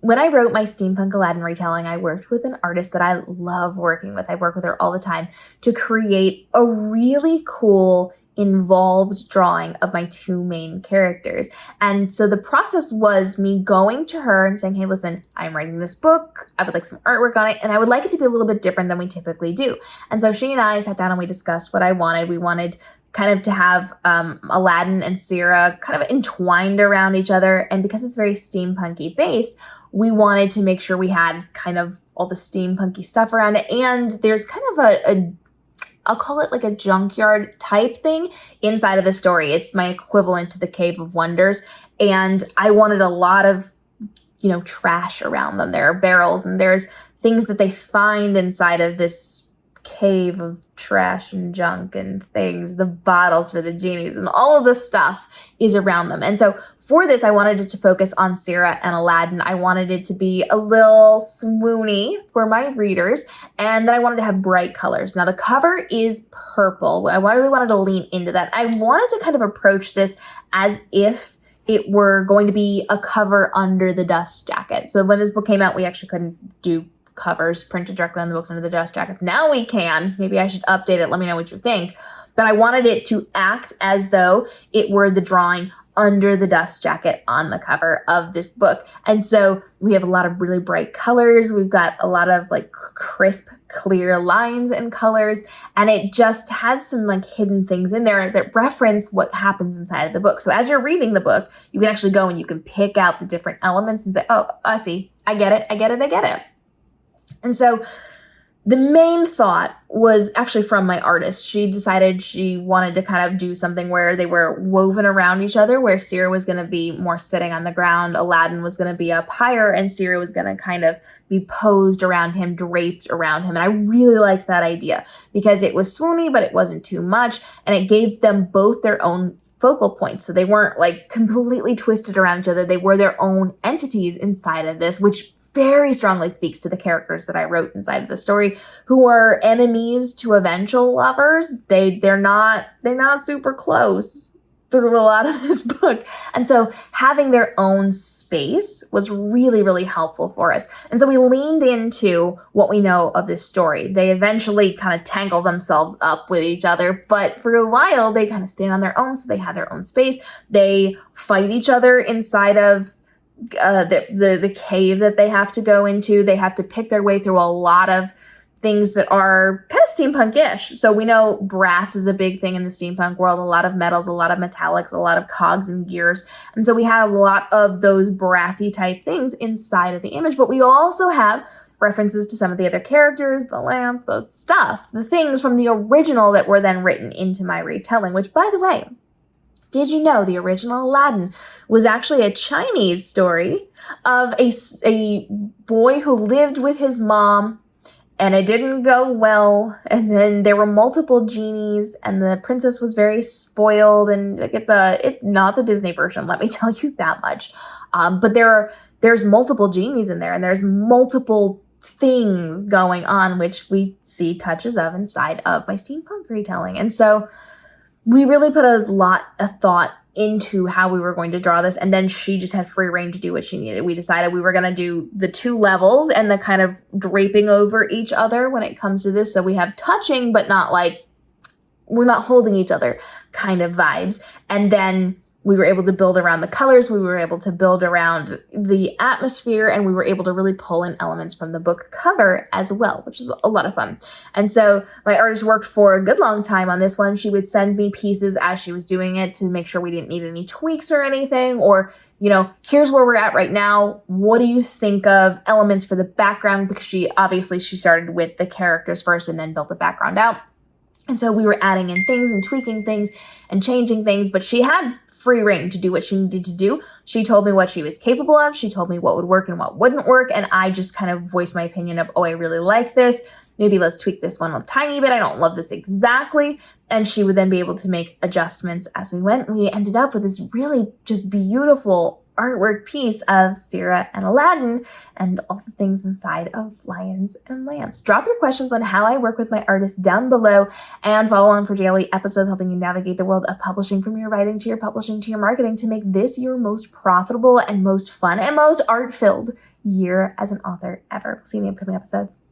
when I wrote my Steampunk Aladdin retelling, I worked with an artist that I love working with. I work with her all the time to create a really cool, involved drawing of my two main characters. And so the process was me going to her and saying, hey, listen, I'm writing this book. I would like some artwork on it, and I would like it to be a little bit different than we typically do. And so she and I sat down and we discussed what I wanted. We wanted kind of to have Aladdin and Sira kind of entwined around each other. And because it's very steampunky based, we wanted to make sure we had kind of all the steampunky stuff around it. And there's kind of I'll call it like a junkyard type thing inside of the story. It's my equivalent to the Cave of Wonders. And I wanted a lot of, trash around them. There are barrels and there's things that they find inside of this cave of trash and junk and things, the bottles for the genies and all of this stuff is around them. And so for this, I wanted it to focus on Sira and Aladdin. I wanted it to be a little swoony for my readers, and then I wanted to have bright colors. Now the cover is purple. I really wanted to lean into that. I wanted to kind of approach this as if it were going to be a cover under the dust jacket. So when this book came out, we actually couldn't do covers printed directly on the books under the dust jackets. Now we can. Maybe I should update it. Let me know what you think. But I wanted it to act as though it were the drawing under the dust jacket on the cover of this book. And so we have a lot of really bright colors. We've got a lot of like crisp, clear lines and colors. And it just has some like hidden things in there that reference what happens inside of the book. So as you're reading the book, you can actually go and you can pick out the different elements and say, oh, I see. I get it. I get it. I get it. And so the main thought was actually from my artist. She decided she wanted to kind of do something where they were woven around each other, where Sira was going to be more sitting on the ground, Aladdin was going to be up higher, and Sira was going to kind of be posed around him, draped around him. And I really liked that idea because it was swoony, but it wasn't too much, and it gave them both their own focal points. So they weren't like completely twisted around each other. They were their own entities inside of this, which very strongly speaks to the characters that I wrote inside of the story, who are enemies to eventual lovers. They're not super close through a lot of this book. And so having their own space was really, really helpful for us. And so we leaned into what we know of this story. They eventually kind of tangle themselves up with each other, but for a while they kind of stand on their own. So they have their own space. They fight each other inside of the cave that they have to go into. They have to pick their way through a lot of things that are kind of steampunk-ish. So we know brass is a big thing in the steampunk world, a lot of metals, a lot of metallics, a lot of cogs and gears. And so we have a lot of those brassy type things inside of the image, but we also have references to some of the other characters, the lamp, the stuff, the things from the original that were then written into my retelling, which, by the way, did you know the original Aladdin was actually a Chinese story of a boy who lived with his mom and it didn't go well, and then there were multiple genies and the princess was very spoiled, and like it's not the Disney version, let me tell you that much. But there's multiple genies in there, and there's multiple things going on, which we see touches of inside of my steampunk retelling. And so we really put a lot of thought into how we were going to draw this, and then she just had free reign to do what she needed. We decided we were going to do the two levels and the kind of draping over each other when it comes to this. So we have touching, but not like we're not holding each other kind of vibes. And then we were able to build around the colors. We were able to build around the atmosphere, and we were able to really pull in elements from the book cover as well, which is a lot of fun. And so my artist worked for a good long time on this one. She would send me pieces as she was doing it to make sure we didn't need any tweaks or anything, or, here's where we're at right now. What do you think of elements for the background? Because she started with the characters first and then built the background out. And so we were adding in things and tweaking things and changing things, but she had free reign to do what she needed to do. She told me what she was capable of. She told me what would work and what wouldn't work. And I just kind of voiced my opinion of, I really like this. Maybe let's tweak this one a tiny bit. I don't love this exactly. And she would then be able to make adjustments as we went. And we ended up with this really just beautiful artwork piece of Sira and Aladdin and all the things inside of Lions and Lamps. Drop your questions on how I work with my artists down below, and follow on for daily episodes helping you navigate the world of publishing, from your writing to your publishing to your marketing, to make this your most profitable and most fun and most art-filled year as an author ever. See you in the upcoming episodes.